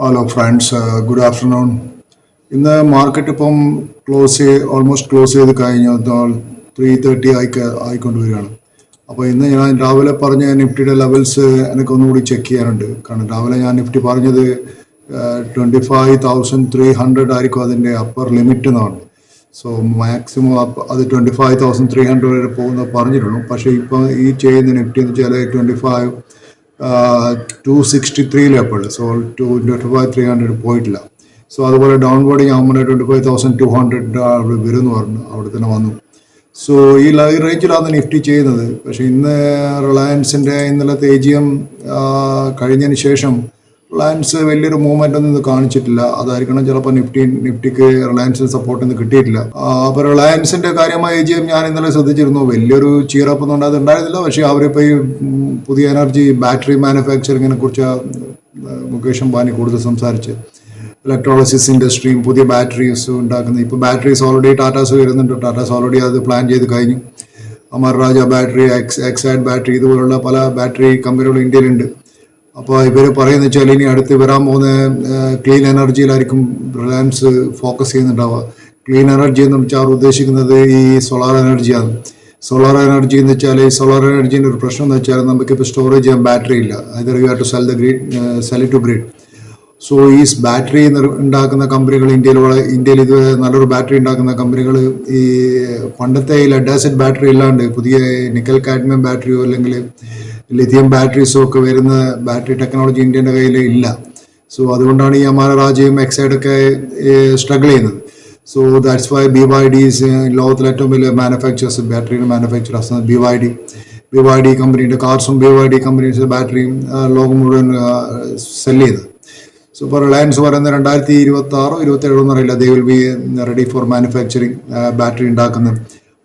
Hello friends, good afternoon. ഇന്ന് market ഇപ്പം almost close ചെയ്ത് കഴിഞ്ഞു 3:30 ആയിക്കൊണ്ടുവരികയാണ്. അപ്പോൾ ഇന്ന് ഞാൻ രാവിലെ പറഞ്ഞ നിഫ്റ്റിയുടെ ലെവൽസ് എനിക്കൊന്നുകൂടി ചെക്ക് ചെയ്യാനുണ്ട്. കാരണം രാവിലെ ഞാൻ നിഫ്റ്റി പറഞ്ഞത് 25,300 ആയിരിക്കും അതിൻ്റെ അപ്പർ ലിമിറ്റ് എന്നാണ്. സോ മാക്സിമം അത് 25,300 വരെ പോകുന്ന പറഞ്ഞിട്ടുള്ളൂ. പക്ഷേ ഇപ്പോൾ ഈ ചെയ്യുന്ന നിഫ്റ്റി എന്ന് വെച്ചാൽ 263 സോ 25,300 പോയിട്ടില്ല. സോ അതുപോലെ ഡൗൺവേർഡിങ് ആകുമ്പോൾ 25,200 വരുമെന്ന് പറഞ്ഞു, അവിടെ തന്നെ വന്നു. സോ ഈ റേഞ്ചിലാണ് നിഫ്റ്റി ചെയ്യുന്നത്. പക്ഷേ ഇന്ന് റിലയൻസിൻ്റെ ഇന്നലത്തെ AGM കഴിഞ്ഞതിന് ശേഷം റിലയൻസ് വലിയൊരു മൂവ്മെൻ്റ് ഒന്നും ഇന്ന് കാണിച്ചിട്ടില്ല. അതായിരിക്കണം ചിലപ്പോൾ നിഫ്റ്റിക്ക് റിലയൻസിന് സപ്പോർട്ടൊന്നും കിട്ടിയിട്ടില്ല. അപ്പോൾ റിലയൻസിൻ്റെ കാര്യമായ AGM ഞാൻ ഇന്നലെ ശ്രദ്ധിച്ചിരുന്നു. വലിയൊരു ചീറപ്പ് ഒന്നും ഉണ്ടായിരുന്നില്ല. പക്ഷേ അവരിപ്പോൾ ഈ പുതിയ എനർജി ബാറ്ററി മാനുഫാക്ചറിങ്ങിനെ കുറിച്ച് മുകേഷ് അംബാനി കൂടുതൽ സംസാരിച്ച് ഇലക്ട്രോളിസിസ് ഇൻഡസ്ട്രിയും പുതിയ ബാറ്ററീസ് ഉണ്ടാക്കുന്നത്. ഇപ്പോൾ ബാറ്ററീസ് ഓൾറെഡി ടാറ്റാസ് വരുന്നുണ്ട്. ടാറ്റാസ് ഓൾറെഡി അത് പ്ലാൻ ചെയ്ത് കഴിഞ്ഞു. അമർ രാജ ബാറ്ററി, എക്സൈഡ് ബാറ്ററി, ഇതുപോലുള്ള പല ബാറ്ററി കമ്പനികൾ ഇന്ത്യയിലുണ്ട്. അപ്പോൾ ഇവർ പറയുന്നത് വെച്ചാൽ ഇനി അടുത്ത് വരാൻ പോകുന്ന ക്ലീൻ എനർജിയിലായിരിക്കും റിലയൻസ് ഫോക്കസ് ചെയ്യുന്നുണ്ടാവുക. ക്ലീൻ എനർജി എന്ന് വെച്ചാൽ അവർ ഉദ്ദേശിക്കുന്നത് ഈ സോളാർ എനർജിയാണ്. സോളാർ എനർജി എന്ന് വെച്ചാൽ ഈ സോളാർ എനർജീൻ്റെ ഒരു പ്രശ്നം എന്ന് വെച്ചാൽ നമുക്കിപ്പോൾ സ്റ്റോറേജ് ചെയ്യാൻ ബാറ്ററി ഇല്ല. Either you have to sell it to grid. So ഈ ബാറ്ററി ഉണ്ടാക്കുന്ന കമ്പനികൾ ഇന്ത്യയിൽ ഇത് നല്ലൊരു ബാറ്ററി ഉണ്ടാക്കുന്ന കമ്പനികൾ ഈ പണ്ടത്തെ ഈ ലെഡ് ആസിഡ് ബാറ്ററി ഇല്ലാണ്ട് പുതിയ നിക്കൽ കാഡ്മിയം ബാറ്ററിയോ അല്ലെങ്കിൽ ലിഥിയം ബാറ്ററീസോ ഒക്കെ വരുന്ന ബാറ്ററി ടെക്നോളജി ഇന്ത്യൻ്റെ കയ്യിൽ ഇല്ല. സോ അതുകൊണ്ടാണ് ഈ അമര രാജയും എക്സൈഡൊക്കെ സ്ട്രഗിൾ ചെയ്യുന്നത്. സോ ദാറ്റ്സ് വൈ BYD ലോകത്തിലെ ഏറ്റവും വലിയ മാനുഫാക്ചേഴ്സ്, ബാറ്ററിയുടെ മാനുഫാക്ചറേഴ്സ് BYD കമ്പനിയുടെ കാർസും BYD കമ്പനീസ് ബാറ്ററിയും ലോകം മുഴുവൻ സെല് ചെയ്ത്. സോ ഇപ്പോൾ റിലയൻസ് പറയുന്നത് 2026-27 എന്നറിയില്ല, they will be ready for manufacturing battery ഉണ്ടാക്കുന്നത്.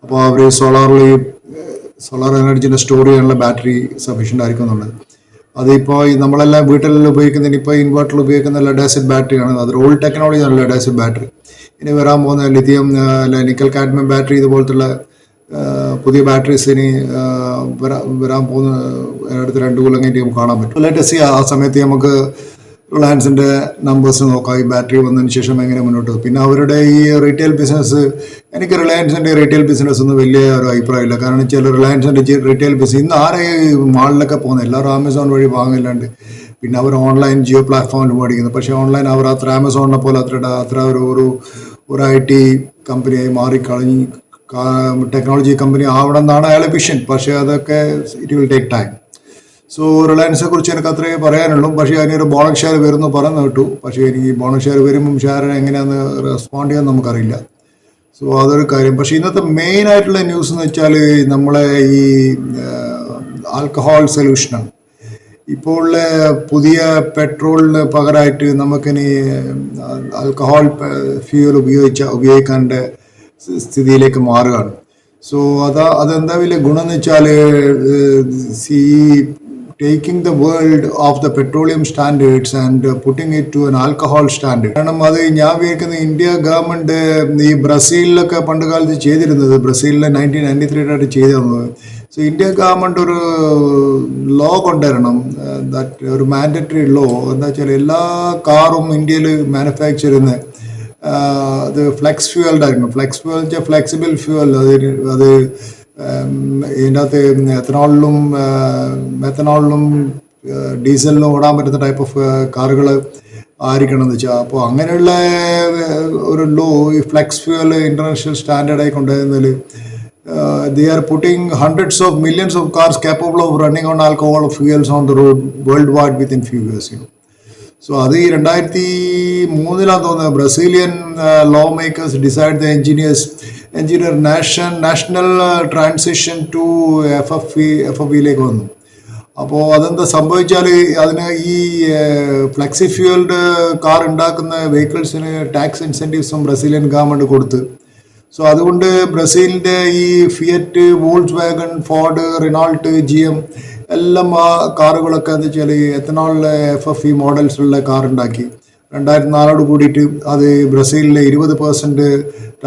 അപ്പോൾ അവർ സോളാർ എനർജിൻ്റെ സ്റ്റോർ ചെയ്യാനുള്ള ബാറ്ററി സഫീഷ്യൻ്റ് ആയിരിക്കും എന്നുള്ളത്. അതിപ്പോൾ നമ്മളെല്ലാം വീട്ടിലെല്ലാം ഉപയോഗിക്കുന്നതിന് ഇപ്പോൾ ഇൻവെർട്ടറിൽ ഉപയോഗിക്കുന്ന ലെഡ് ആസിഡ് ബാറ്ററിയാണ്. അതൊരു ഓൾഡ് ടെക്നോളജിയാണ് ലെഡ് ആസിഡ് ബാറ്ററി. ഇനി വരാൻ പോകുന്ന ലിഥിയം നിക്കൽ കാഡ്മിയം ബാറ്ററി ഇതുപോലത്തുള്ള പുതിയ ബാറ്ററീസ് ഇനി വരാൻ പോകുന്ന അടുത്ത 2 കൊല്ലം കഴിഞ്ഞ് നമുക്ക് കാണാൻ പറ്റും. ലേറ്റസ്റ്റ് ആ സമയത്ത് നമുക്ക് റിലയൻസിൻ്റെ നമ്പേഴ്സ് നോക്കാം, ഈ ബാറ്ററി വന്നതിന് ശേഷം എങ്ങനെ മുന്നോട്ട്. പിന്നെ അവരുടെ ഈ റീറ്റെയിൽ ബിസിനസ്, എനിക്ക് റിലയൻസിൻ്റെ റീറ്റെയിൽ ബിസിനസ് ഒന്നും വലിയ ഒരു അഭിപ്രായമില്ല. കാരണം ചില റിലയൻസിൻ്റെ റീറ്റെയിൽ ബിസിനസ് ഇന്ന് ആരെ മാളിലൊക്കെ പോകുന്നത്, എല്ലാവരും ആമസോൺ വഴി വാങ്ങില്ലാണ്ട് പിന്നെ അവർ ഓൺലൈൻ ജിയോ പ്ലാറ്റ്ഫോമിൽ മേടിക്കുന്നത്. പക്ഷേ ഓൺലൈൻ അവർ അത്ര ആമസോണിനെ പോലെ അത്ര ഒരു IT കമ്പനിയായി മാറിക്കളഞ്ഞ് ടെക്നോളജി കമ്പനി ആവണം എന്നാണ് അയാളെ വിഷൻ. പക്ഷേ അതൊക്കെ it will take time. So റിലയൻസിനെ കുറിച്ച് എനിക്ക് അത്രേ പറയാനുള്ളൂ. പക്ഷേ അതിനൊരു ബോണസ് ഷെയർ വരുന്നു പറഞ്ഞു കേട്ടു. പക്ഷേ എനിക്ക് ഈ ബോണസ് ഷെയർ വരുമ്പം ഷെയർ എങ്ങനെയാണെന്ന് റെസ്പോണ്ട് ചെയ്യാൻ നമുക്കറിയില്ല. സോ അതൊരു കാര്യം. പക്ഷേ ഇന്നത്തെ മെയിൻ ആയിട്ടുള്ള ന്യൂസ് എന്ന് വെച്ചാൽ നമ്മളെ ഈ ആൽക്കഹോൾ സൊല്യൂഷനാണ്. ഇപ്പോൾ പുതിയ പെട്രോളിന് പകരമായിട്ട് നമുക്കിനി ആൽക്കഹോൾ ഫ്യൂൽ ഉപയോഗിക്കേണ്ട സ്ഥിതിയിലേക്ക് മാറുകയാണ്. സോ അതെന്താ വലിയ ഗുണം എന്ന് വെച്ചാൽ taking the world of the petroleum standards and putting it to an alcohol standard. കാരണം അത് ഞാൻ വിചാരിക്കുന്നത് ഇന്ത്യ ഗവൺമെൻറ് ഈ ബ്രസീലിലൊക്കെ പണ്ട് കാലത്ത് ചെയ്തിരുന്നത്, ബ്രസീലിലെ 1993 ചെയ്തിരുന്നത്. സോ ഇന്ത്യ ഗവൺമെൻറ് ഒരു ലോ കൊണ്ടുവരണം, ദാറ്റ് ഒരു മാൻഡറ്ററി ലോ. എന്താ വെച്ചാൽ എല്ലാ കാറും ഇന്ത്യയിൽ മാനുഫാക്ചർ ചെയ്യുന്ന അത് ഫ്ലെക്സ് ഫ്യൂവൽഡ് ആയിരിക്കണം. ഫ്ലെക്സ് ഫ്യൂവൽ വെച്ചാൽ ഫ്ലെക്സിബിൾ ഫ്യൂവൽ. അത് ഇതിൻ്റെ അകത്ത് മെത്തനോളിലും ഡീസലിനും ഓടാൻ പറ്റുന്ന ടൈപ്പ് ഓഫ് കാറുകൾ ആയിരിക്കണം എന്ന് വെച്ചാൽ. അപ്പോൾ അങ്ങനെയുള്ള ഒരു ലോ ഈ ഫ്ലെക്സ് ഫ്യൂവൽ ഇൻ്റർനാഷണൽ സ്റ്റാൻഡേർഡായി കൊണ്ടുവരുന്നതിൽ they are putting hundreds of millions of cars capable of running on alcohol fuels on the road worldwide within few years. So അത് ഈ 2003 തോന്നുന്നത് Brazilian law makers decide the engineer national transition to FFV വന്നു. അപ്പോൾ അതെന്താ സംഭവിച്ചാൽ അതിന് ഈ flexi fueled car ഉണ്ടാക്കുന്ന വെഹിക്കിൾസിന് ടാക്സ് ഇൻസെൻറ്റീവ്സും ബ്രസീലിയൻ ഗവൺമെൻറ് കൊടുത്ത്. സോ അതുകൊണ്ട് ബ്രസീലിൻ്റെ ഈ Fiat, Volkswagen, Ford, Renault, GM എല്ലാം ആ കാറുകളൊക്കെ എന്താ വെച്ചാൽ എത്തനോളിലെ FFV മോഡൽസിലുള്ള കാർ ഉണ്ടാക്കി. 2004 കൂടിയിട്ട് അത് ബ്രസീലിലെ 20%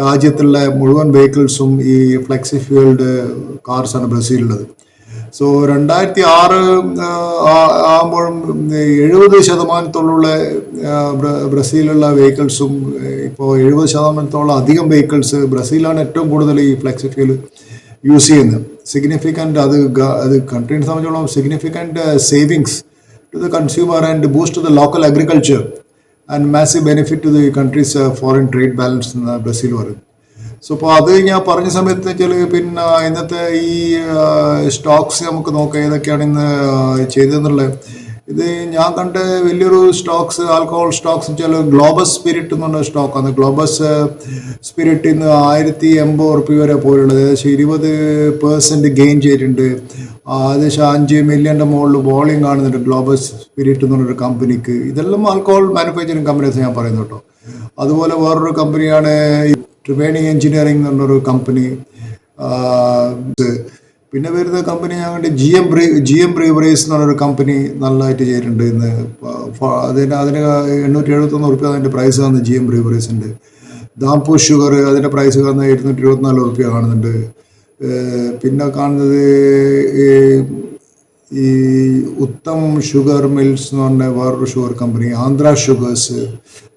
രാജ്യത്തുള്ള മുഴുവൻ വെഹിക്കിൾസും ഈ ഫ്ലെക്സി ഫ്യൂവൽഡ് കാർസാണ് ബ്രസീലിലുള്ളത്. സോ 2006 ആകുമ്പോഴും 70% ബ്രസീലുള്ള വെഹിക്കിൾസും ഇപ്പോൾ 70% അധികം വെഹിക്കിൾസ് ബ്രസീലാണ് ഏറ്റവും കൂടുതൽ ഈ ഫ്ലെക്സി ഫ്യൂൽ യൂസ് ചെയ്യുന്നത്. സിഗ്നിഫിക്കൻ്റ് അത് കൺട്രീനെ സംബന്ധിച്ചോളം significant savings to the consumer and boost to the local agriculture and massive benefit to the country's foreign trade balance എന്ന് ബ്രസീൽ പറയും. സോ അപ്പോൾ അത് ഞാൻ പറഞ്ഞ സമയത്ത് വെച്ചാൽ പിന്നെ ഇന്നത്തെ ഈ സ്റ്റോക്സ് നമുക്ക് നോക്കാം ഏതൊക്കെയാണ് ഇന്ന് ചെയ്തതെന്നുള്ളത്. ഇത് ഞാൻ കണ്ട വലിയൊരു സ്റ്റോക്സ് ആൽക്കഹോൾ സ്റ്റോക്സ് വെച്ചാൽ ഗ്ലോബസ് സ്പിരിറ്റ് എന്ന് പറഞ്ഞ സ്റ്റോക്കാണ്. ഗ്ലോബസ് സ്പിരിറ്റ് ഇന്ന് 1080 വരെ പോലുള്ളത്, ഏകദേശം 20% ഗെയിൻ ചെയ്തിട്ടുണ്ട്. ഏകദേശം 5 മില്യൻ്റെ മുകളിൽ വോളിയം കാണുന്നുണ്ട് ഗ്ലോബസ് സ്പിരിറ്റ് എന്ന് പറഞ്ഞൊരു കമ്പനിക്ക്. ഇതെല്ലാം ആൽക്കഹോൾ മാനുഫാക്ചറിങ് കമ്പനീസ് ഞാൻ പറയുന്നു കേട്ടോ. അതുപോലെ വേറൊരു കമ്പനിയാണ് ട്രിവേണി എഞ്ചിനീയറിംഗ് എന്ന് പറഞ്ഞൊരു കമ്പനി. പിന്നെ വരുന്ന കമ്പനി ഞാൻ കണ്ട് ജി എം ബ്രീവറീസ് എന്ന് പറഞ്ഞൊരു കമ്പനി നല്ലതായിട്ട് ചെയ്തിട്ടുണ്ട് ഇന്ന്. അതിന് 871 റുപ്യ അതിൻ്റെ പ്രൈസ് വന്ന് ജി എം ബ്രീവറീസിൻ്റെ. ദാംപൂ ഷുഗർ അതിൻ്റെ പ്രൈസ് വന്ന് 224 റുപ്യ കാണുന്നുണ്ട്. പിന്നെ കാണുന്നത് ഈ ഉത്തം ഷുഗർ മിൽസ് എന്ന് പറഞ്ഞ വേറൊരു sugar company, Andhra Sugars.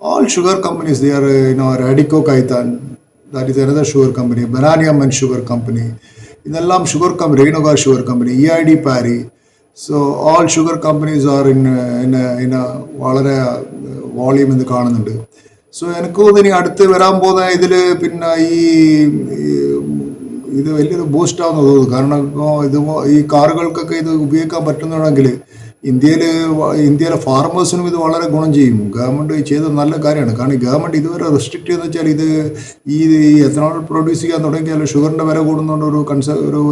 All sugar companies they are Radico Khaitan, that is another sugar company. ബനാനിയമൻ ഷുഗർ കമ്പനി, ഇതെല്ലാം sugar company. Renuka sugar company, EID Parry. So all sugar companies are in വളരെ വോളിയം ഇന്ന് കാണുന്നുണ്ട്. സോ എനിക്ക് തോന്നുന്നു ഇനി അടുത്ത് വരാൻ പോകുന്ന ഇതിൽ പിന്നെ ഇത് വലിയൊരു ബൂസ്റ്റ് ആവുമെന്ന് തോന്നുന്നു. കാരണം ഇത് ഈ കാറുകൾക്കൊക്കെ ഇത് ഉപയോഗിക്കാൻ പറ്റുന്നുണ്ടെങ്കിൽ ഇന്ത്യയിലെ ഫാർമേഴ്സിനും ഇത് വളരെ ഗുണം ചെയ്യും. ഗവൺമെൻറ് ചെയ്തത് നല്ല കാര്യമാണ്. കാരണം ഗവൺമെൻറ് ഇതുവരെ റെസ്ട്രിക്ട് ചെയ്യുന്ന വെച്ചാൽ ഇത് ഈ എത്തനോൾ പ്രൊഡ്യൂസ് ചെയ്യാൻ തുടങ്ങിയാൽ ഷുഗറിൻ്റെ വില കൂടുന്നതുകൊണ്ട്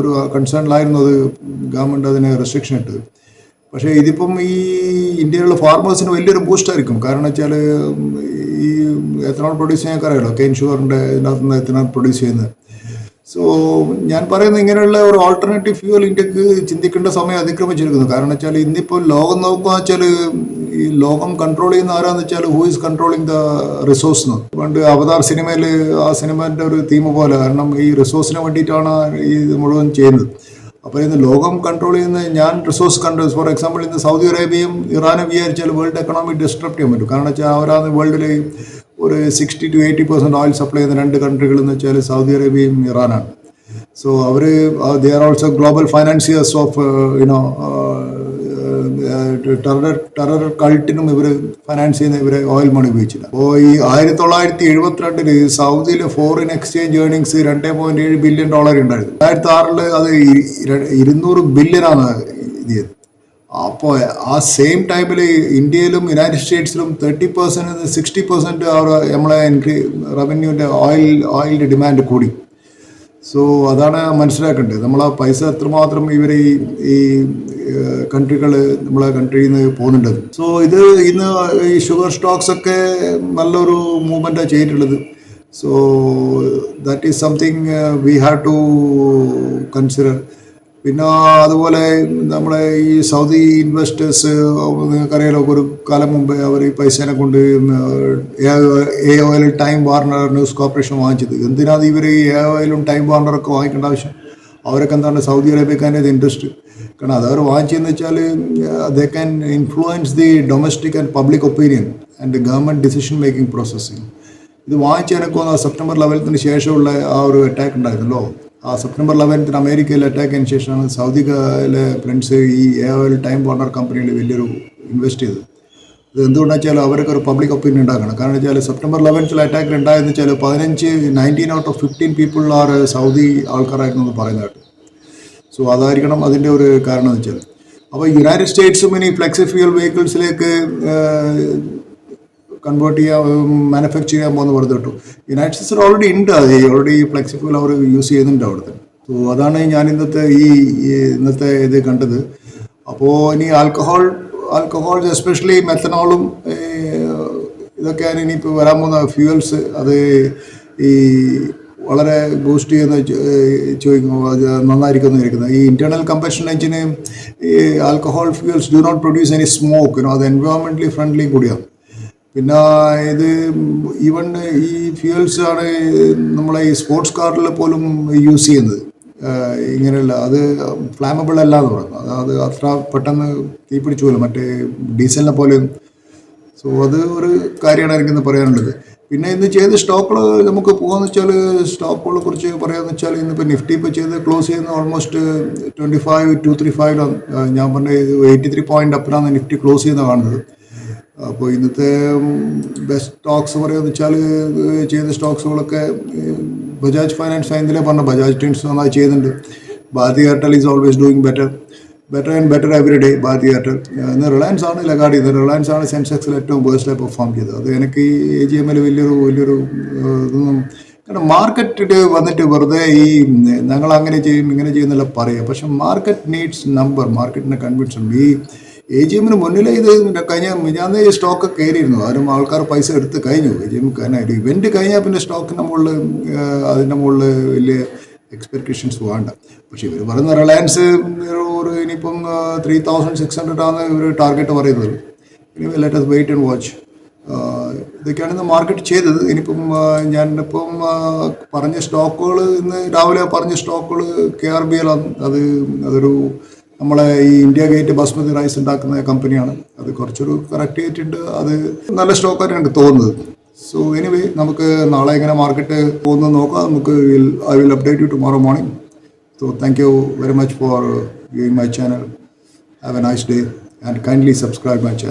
ഒരു കൺസേണിലായിരുന്നു അത് ഗവൺമെൻറ് അതിന് റെസ്ട്രിക്ഷൻ ഇട്ടത്. പക്ഷേ ഇതിപ്പം ഈ ഇന്ത്യയിലുള്ള ഫാർമേഴ്സിന് വലിയൊരു ബൂസ്റ്റ് ആയിരിക്കും. കാരണം വെച്ചാൽ ഈ എത്തനോൾ പ്രൊഡ്യൂസ് ചെയ്യാൻ അറിയാമല്ലോ, കെയിൻ ഷുഗറിൻ്റെ ഇതിനകത്ത് നിന്ന് എത്തനോൾ പ്രൊഡ്യൂസ് ചെയ്യുന്നത്. സോ ഞാൻ പറയുന്നത് ഇങ്ങനെയുള്ള ഒരു ഓൾട്ടർനേറ്റീവ് ഫ്യൂൽ ഇന്ത്യക്ക് ചിന്തിക്കേണ്ട സമയം അതിക്രമിച്ചിരിക്കുന്നു. കാരണം വെച്ചാൽ ഇന്നിപ്പോൾ ലോകം നോക്കുക വെച്ചാൽ ഈ ലോകം കൺട്രോൾ ചെയ്യുന്ന ആരാന്ന് വെച്ചാൽ who is controlling the resource എന്ന്. പണ്ട് അവതാർ സിനിമയിൽ ആ സിനിമേൻ്റെ ഒരു തീം പോലെ, കാരണം ഈ റിസോഴ്സിന് വേണ്ടിയിട്ടാണ് ഈ മുഴുവൻ ചെയ്യുന്നത്. അപ്പോൾ ഇന്ന് ലോകം കൺട്രോൾ ചെയ്യുന്ന റിസോഴ്സ് കൺട്രോൾ. ഫോർ എക്സാമ്പിൾ ഇന്ന് സൗദി അറേബ്യയും ഇറാനും വിചാരിച്ചാൽ വേൾഡ് എക്കണോമി ഡിസ്ട്രപ്റ്റ് ചെയ്യാൻ പറ്റും. കാരണം വെച്ചാൽ അവരാണ് വേൾഡിൽ ഒരു 60 to 80% ഓയിൽ സപ്ലൈ ചെയ്യുന്ന 2 കൺട്രികൾ എന്ന് വെച്ചാൽ സൗദി അറേബ്യയും ഇറാനാണ്. So they are also global financiers of terror കൾട്ടിനും ഇവർ ഫൈനാൻസ് ചെയ്യുന്ന ഇവരെ ഓയിൽ മണി ഉപയോഗിച്ചില്ല. അപ്പോൾ ഈ 1972 സൗദിയിലെ ഫോറിൻ എക്സ്ചേഞ്ച് ഏർണിങ്സ് $2.7 ബില്യൺ ഉണ്ടായിരുന്നു. 2006 അത് 200 ബില്യനാണ് ഇത് ചെയ്തത്. അപ്പോൾ ആ സെയിം ടൈമിൽ ഇന്ത്യയിലും യുണൈറ്റഡ് സ്റ്റേറ്റ്സിലും 30% 60% നമ്മളെ റവന്യൂവിൻ്റെ ഓയിലിൻ്റെ ഡിമാൻഡ് കൂടി. സോ അതാണ് മനസ്സിലാക്കേണ്ടത്. നമ്മളെ പൈസ എത്രമാത്രം ഇവർ ഈ കൺട്രികൾ നമ്മളെ കൺട്രിയിൽ നിന്ന് പോകുന്നുണ്ട്. സോ ഇന്ന് ഈ ഷുഗർ സ്റ്റോക്സ് ഒക്കെ നല്ലൊരു മൂവ്മെൻറ്റാണ് ചെയ്തിട്ടുള്ളത്. So that is something we have to consider. പിന്നെ അതുപോലെ നമ്മളെ ഈ സൗദി ഇൻവെസ്റ്റേഴ്സ് നിങ്ങൾക്കറിയാലോ, ഒരു കാലം മുമ്പ് അവർ ഈ പൈസേനെ കൊണ്ട് AOL time Warner news corporation വാങ്ങിച്ചത്. എന്തിനാണ് ഇവർ ഈ AOLും ടൈം വാർണറൊക്കെ വാങ്ങിക്കേണ്ട ആവശ്യം? അവരൊക്കെ എന്താണ് സൗദി അറേബ്യക്കാൻ്റെ ഇൻട്രസ്റ്റ്. കാരണം അതവർ വാങ്ങിച്ചതെന്ന് വെച്ചാൽ they can influence the domestic and public opinion and government decision making processing. ഇത് വാങ്ങിച്ചതിനൊക്കെ സെപ്റ്റംബർ 11 ശേഷമുള്ള ആ ഒരു അറ്റാക്ക് ഉണ്ടായിരുന്നല്ലോ. ആ സെപ്റ്റംബർ 11 അമേരിക്കയിൽ അറ്റാക്കിന് ശേഷമാണ് സൗദിയിലെ ഫ്രണ്ട്സ് ഈ AOL ടൈം വാർണർ കമ്പനിയിൽ വലിയൊരു ഇൻവെസ്റ്റ് ചെയ്തത്. ഇത് എന്തുകൊണ്ടാണെന്ന് വെച്ചാൽ അവർക്ക് ഒരു പബ്ലിക് ഒപ്പീനിയൻ ഉണ്ടാക്കണം. കാരണം വെച്ചാൽ സെപ്റ്റംബർ 11 അറ്റാക്ക് ഉണ്ടായെന്ന് വെച്ചാൽ 19 out of 15 people are Saudi ആൾക്കാരായിരുന്നു എന്ന് പറയുന്നതായിട്ട്. സോ അതായിരിക്കണം അതിൻ്റെ ഒരു കാരണം എന്ന് വെച്ചാൽ. അപ്പോൾ യുണൈറ്റഡ് സ്റ്റേറ്റ്സും ഇനി ഫ്ലെക്സി ഫ്യൂൽ വെഹിക്കിൾസിലേക്ക് കൺവേർട്ട് ചെയ്യാൻ മാനുഫാക്ചർ ചെയ്യാൻ പോകുന്ന പറഞ്ഞു കേട്ടു. യുണൈറ്റഡ് സ്റ്റേറ്റ്സിൽ ഓൾറെഡി ഉണ്ട്, അത് ഓൾറെഡി ഫ്ലെക്സി ഫ്യൂൽ അവർ യൂസ് ചെയ്യുന്നുണ്ട് അവിടുത്തെ. സോ അതാണ് ഞാൻ ഇന്നത്തെ ഇത് കണ്ടത്. അപ്പോൾ ഇനി ആൽക്കഹോൾ എസ്പെഷ്യലി മെത്തനോളും ഇതൊക്കെയാണ് ഇനിയിപ്പോൾ വരാൻ പോകുന്ന ഫ്യൂവൽസ്. അത് ഈ വളരെ ബൂസ്റ്റ് ചെയ്യുന്ന ചോദിക്കുമ്പോൾ അത് നന്നായിരിക്കും ഇരിക്കുന്നത്. ഈ ഇൻറ്റേർണൽ കമ്പഷൻ എഞ്ചിന് ഈ alcohol fuels do not produce any smoke. അത് എൻവയോൺമെൻ്റലി ഫ്രണ്ട്ലി കൂടിയാണ്. പിന്നെ ഇത് ഈവൻ ഈ ഫ്യൂവൽസ് ആണ് നമ്മളെ ഈ സ്പോർട്സ് കാറിൽ പോലും യൂസ് ചെയ്യുന്നത്. ഇങ്ങനെയുള്ള അത് ഫ്ലാമബിൾ അല്ല എന്ന് പറഞ്ഞു. അത് അത്ര പെട്ടെന്ന് തീ പിടിച്ചുപോലും മറ്റേ ഡീസലിനെ പോലെ. സോ അത് ഒരു കാര്യമാണ് എനിക്കിന്ന് പറയാനുള്ളത്. പിന്നെ ഇന്ന് ചെയ്ത സ്റ്റോക്കുകൾ നമുക്ക് പോകാന്ന് വെച്ചാൽ സ്റ്റോക്കുകളെ കുറിച്ച് പറയാമെന്ന് വെച്ചാൽ ഇന്നിപ്പോൾ നിഫ്റ്റി ഇപ്പോൾ ചെയ്ത് ക്ലോസ് ചെയ്യുന്ന ഓൾമോസ്റ്റ് 25,235 ഞാൻ പറഞ്ഞ 83 പോയിന്റ് അപ്പിലാണ് നിഫ്റ്റി ക്ലോസ് ചെയ്യുന്ന കാണുന്നത്. അപ്പോൾ ഇന്നത്തെ ബെസ്റ്റ് സ്റ്റോക്സ് പറയുകയെന്ന് വെച്ചാൽ ചെയ്ത സ്റ്റോക്സുകളൊക്കെ ബജാജ് ഫൈനാൻസ് ഇന്നലെ പറഞ്ഞ ബജാജ് ടീംസ് നന്നായി ചെയ്യുന്നുണ്ട്. Bharti Airtel is always doing better and better every day. Bharti Airtel ഇന്ന് റിലയൻസ് ആണ് ലഗാഡ് ചെയ്തത്. റിലയൻസ് ആണ് സെൻസെക്സിൽ ഏറ്റവും ബേസ്റ്റായി പെർഫോം ചെയ്തത്. അത് എനിക്ക് ഈ AGM വലിയൊരു ഇതൊന്നും കാരണം മാർക്കറ്റ് വന്നിട്ട് വെറുതെ ഈ ഞങ്ങൾ അങ്ങനെ ചെയ്യും ഇങ്ങനെ ചെയ്യുന്നില്ല പറയുക. പക്ഷെ മാർക്കറ്റ് നീഡ്സ് നമ്പർ, മാർക്കറ്റിനെ കൺവിൻസ്. ഈ AGM മുന്നിലേ ഇത് ഞാൻ ഈ സ്റ്റോക്ക് കയറിയിരുന്നു. ആരും ആൾക്കാർ പൈസ എടുത്ത് കഴിഞ്ഞു. AGM ഒരു ഇവന്റ് കഴിഞ്ഞാൽ പിന്നെ സ്റ്റോക്കിൻ്റെ മുകളിൽ അതിൻ്റെ മുകളിൽ വലിയ എക്സ്പെക്ടേഷൻസ് വേണ്ട. പക്ഷെ ഇവർ പറയുന്ന റിലയൻസ് ഒരു ഇനിയിപ്പം 3,600 ആണ് ഇവർ ടാർഗറ്റ് പറയുന്നത്. ഇനി let us wait and watch. ഇതൊക്കെയാണ് ഇന്ന് മാർക്കറ്റ് ചെയ്തത്. ഇനിയിപ്പം ഞാനിപ്പം പറഞ്ഞ സ്റ്റോക്കുകൾ ഇന്ന് രാവിലെ പറഞ്ഞ സ്റ്റോക്കുകൾ KRBL ആണ്. അതൊരു നമ്മളെ ഈ ഇന്ത്യ ഗേറ്റ് ബസ്മതി റൈസ് ഉണ്ടാക്കുന്ന കമ്പനിയാണ്. അത് കുറച്ചൊരു കറക്റ്റ് ചെയ്തിട്ടുണ്ട്. അത് നല്ല സ്റ്റോക്കായിട്ട് എനിക്ക് തോന്നുന്നത്. സോ എനിവേ നമുക്ക് നാളെ എങ്ങനെ മാർക്കറ്റ് പോകുന്നത് നോക്കാം. I will update you tomorrow morning. So thank you very much for viewing my channel. Have a nice day and kindly subscribe my channel.